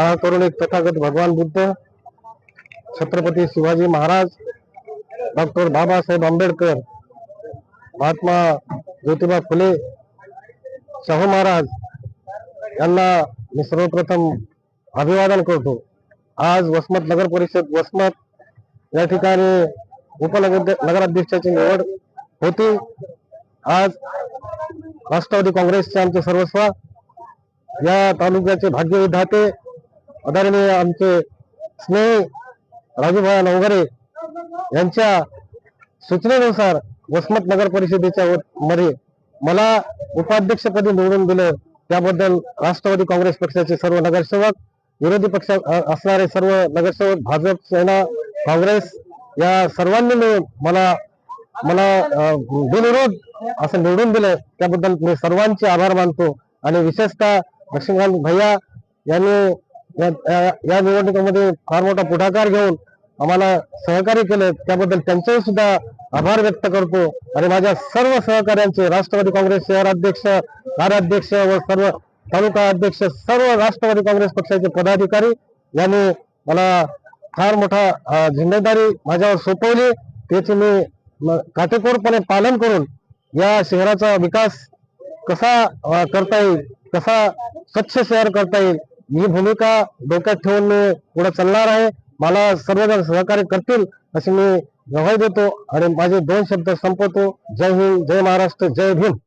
महाकरुणिक तथागत भगवान बुद्ध, छत्रपती शिवाजी महाराज, डॉक्टर बाबासाहेब आंबेडकर, महात्मा ज्योतिबा फुले, शाहू महाराज यांना मी सर्वप्रथम अभिवादन करतो। आज वसमत नगर परिषद वसमत या ठिकाणी उपनगराध्यक्षाची निवड होती। आज राष्ट्रवादी काँग्रेसचे आमचे सर्वस्व, या तालुक्याचे भाग्यविधाते आदरणीय आमचे स्नेही राजूभाई नवघरे यांच्या सूचनेनुसार वसमत नगर परिषदेच्या मध्ये मला उपाध्यक्षपदी निवडून दिलं, त्याबद्दल राष्ट्रवादी काँग्रेस पक्षाचे सर्व नगरसेवक, विरोधी पक्ष असणारे सर्व नगरसेवक, भाजप, सेना, काँग्रेस या सर्वांनी मिळून मला बिनविरोध असं निवडून दिलं, त्याबद्दल मी सर्वांचे आभार मानतो। आणि विशेषतः लक्ष्मीकांत भैया यांनी या निवडणुकीमध्ये फार मोठा पुढाकार घेऊन आम्हाला सहकार्य केले, त्याबद्दल त्यांचे सुद्धा आभार व्यक्त करतो। आणि माझ्या सर्व सहकार्यांचे, राष्ट्रवादी काँग्रेस शहराध्यक्ष, कार्याध्यक्ष व सर्व तालुका अध्यक्ष, सर्व राष्ट्रवादी काँग्रेस पक्षाचे पदाधिकारी यांनी मला फार मोठा जिम्मेदारी माझ्यावर सोपवली, त्याचे मी काटेकोरपणे पालन करून या शहराचा विकास कसा करता येईल, कसा स्वच्छ शहर करता येईल, ही भूमिका डोक्यात ठेवून मी पुढे चालणार आहे। मला सर्वजण सहकार्य करतील अशी मी ग्वाही देतो आणि माझे 2 शब्द संपवतो। जय हिंद, जय महाराष्ट्र, जय भीम।